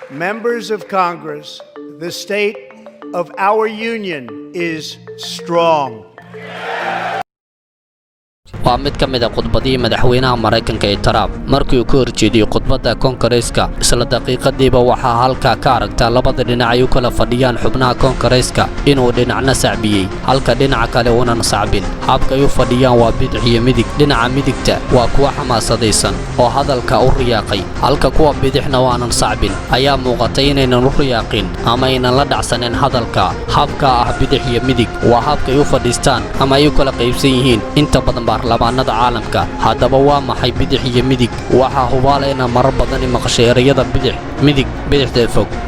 Members of Congress, the state of our union is strong. waa mid ka mid ah khudbadii madaxweynaha Mareykanka ee Trump markii uu ka horjeediyay khudbadda Kongareeska isla daqiiqadiiba waxa halka ka aragtaa labada dhinac ay u kala fadhiyaan xubnaha Kongareeska inuu dhinacna sacbiyay halka dhinaca kale uu sacbin habka ay u fadhiyaan waa bidix iyo midig dhinaca midigta waa kuwa xamaasadaysan oo hadalka u riyaaqay halka kuwa bidixna waanan sacbin ayaa muuqatay inaynan u riyaaqin ama aynan la dhacsanin hadalka habka ah bidix iyo midig waa habka ay u fadhiistaan ama ay u kala qaybsan yihiin inta badan baarlamaanada caalamka haddaba waa maxay bidix iyo midig waxa hubaalayna marar badan maqashay erayada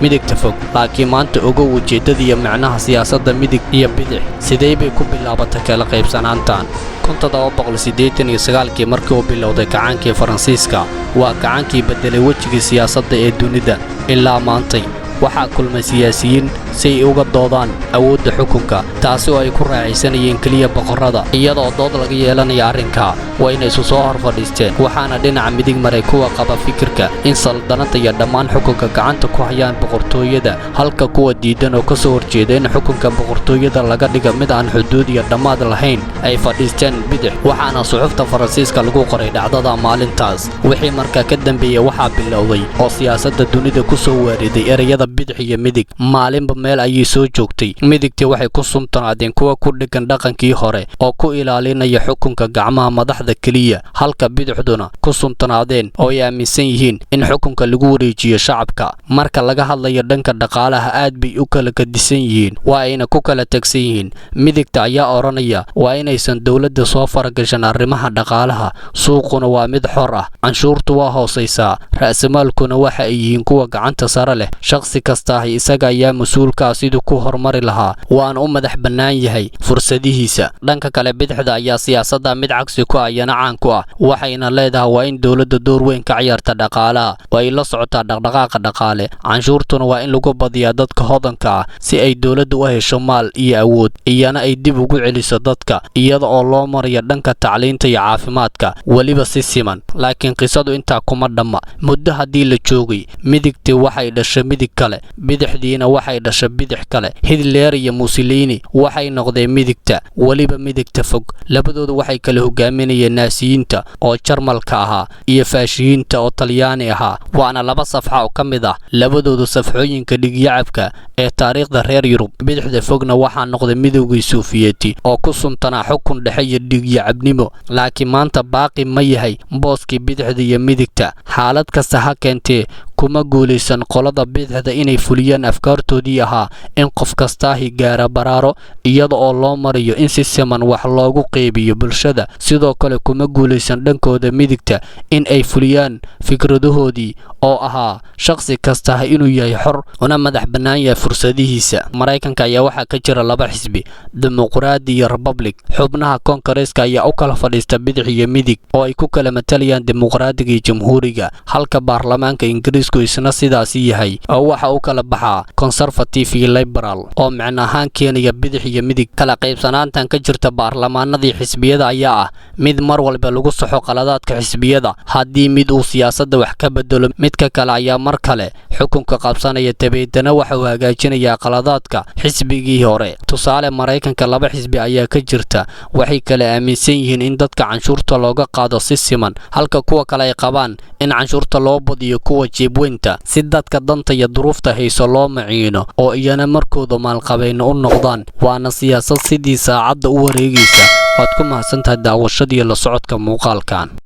midigta fog laakiin maanta ugu ujeedada iyo macnaha siyaasadda midig iyo bidix sidee bay ku bilaabatay kala qaybsanaantan 1789 markii uu bilowday kacaankii Faransiiska waa kacaankii bedelay wajigii siyaasadda ee dunida ilaa maantay waxaa kulmay siyaasiyiin si ay uga doodaan awoodda xukunka taasi oo ay ku raacaysanayeen kaliya boqorada iyadoo dood laga yeelanayo arrinka waa inay isu soo hor fadhiisteen waxaana dhinaca midig maray kuwa qaba fikirka in saldanada iyo dhammaan xukunka gacanta ku hayaan boqortooyada halka kuwa diidan oo ka soo horjeeda in xukunka boqortooyada laga dhigo mid aan xuduud iyo dhammaad lahayn ay fadhiisteen bidix waxaana suxufta Faransiiska lagu qoray dhacdada maalintaas wixii markaa ka dambeeyay waxaa bilowday oo siyaasadda dunida ku soo waariday erayada bidix iyo midig maalinba meel ayay soo joogtay midigtii waxay ku sumtanaadeen kuwa ku dhigan dhaqankii hore oo ku ilaalinaya xukunka gacmaha madaxda kaliya halka bidixduna ku sumtanaadeen oo ay aaminsan yihiin in xukunka lagu wareejiyo shacabka marka laga hadlayo dhanka dhaqaalaha aad bay u kala gadisan yihiin waa ayna ku kala tagsan yihiin midigta ayaa oranaya waa inaysan dawladda soo faragashan arrimaha dhaqaalaha suuquna waa mid xor ah canshuurtu waa hoosaysaa ra'samaalkuna waxa ay yihiin kuwa gacanta sare leh shaqsi kasta isaga ayaa mas'uulka sidoo ku hormari lahaa waan u madax bannaan yahay fursadihiisa dhanka kale bidixda ayaa siyaasadda mid cagsi ku ayana caan ku ah waxayna leedahay waa in dawladda door weyn ka ciyaarta dhaqaalaha way la socotaa dhaqdhaqaaqa dhaqaale canshuurtuna waa in lagu badiyaa dadka hodanka ah si ay dawladdu u hesho maal iyo awood iyana ay dib ugu celiso dadka iyada oo loo marayo dhanka tacliinta iyo caafimaadka waliba si siman laakiin qisadu intaa kuma dhamma muddo hadii la joogay midigtii waxay dhashay midig kale bidixdiina waxay dhashay bidix kale Hitler iyo Mussolini waxay noqdeen midigta waliba midigta fog labadoodu waxay kala hogaaminayeen naasiyiinta oo Jarmalka ahaa iyo faashiyiinta oo Talyaani ahaa waana laba safxa oo kamid ah labadoodu safxooyinka dhigyacabka ee taariikhda reer Yurub bidixda fogna waxaa noqday midowgii Sofiyeeti oo ku suntana xukun dhexe iyo dhigyacabnimo laakiin maanta baaqi ma yahay booskii bidixda iyo midigta xaalad kasta ha keentee kuma guuleysan qolada bidixda inay fuliyaan afkaartoodii ahaa in qof kasta gaara baraaro iyada oo loo mariyo in si siman wax loogu qeybiyo bulshada sidoo kale kuma guuleysan dhankooda midigta in ay fuliyaan fikradahoodii oo ahaa shaqsi kasta inuu yahay xor una madax bannaan yahay fursadihiisa Mareykanka ayaa waxa ka jira laba xisbi dimuqraadi iyo republic xubnaha Kongareeska ayaa u kala fadhiista bidix iyo midig oo ay ku kala matalayaan dimuqraadiga iyo jamhuuriga halka baarlamaanka Ingiriisku isna sidaas yahay oo waxa uu kala baxaa conservative iyo liberal oo macna ahaan keenaya bidix iyo midig kala qaybsanaantan ka jirta baarlamaanadii xisbiyada ayaa ah mid mar walba lagu saxo qaladaadka xisbiyada hadii mid uu siyaasadda wax ka bedelo midka kale ayaa mar kale xukunka qabsanaya tabeedana waxa uu hagaajinayaa qaladaadka xisbigii hore tusaale Mareykanka laba xisbi ayaa ka jirta waxay kala aaminsan yihiin in dadka canshuurta looga qaado si siman halka kuwa kale ay qabaan in canshuurta loo badiyo kuwa jeebweynta si dadka danta iyo duruufta hayso loo maciino oo iyana markooda maalqabeyn u noqdaan waana siyaasad sidii saacadda u wareegaysa waad ku mahadsantahay daawashadii la socodka muuqaalkan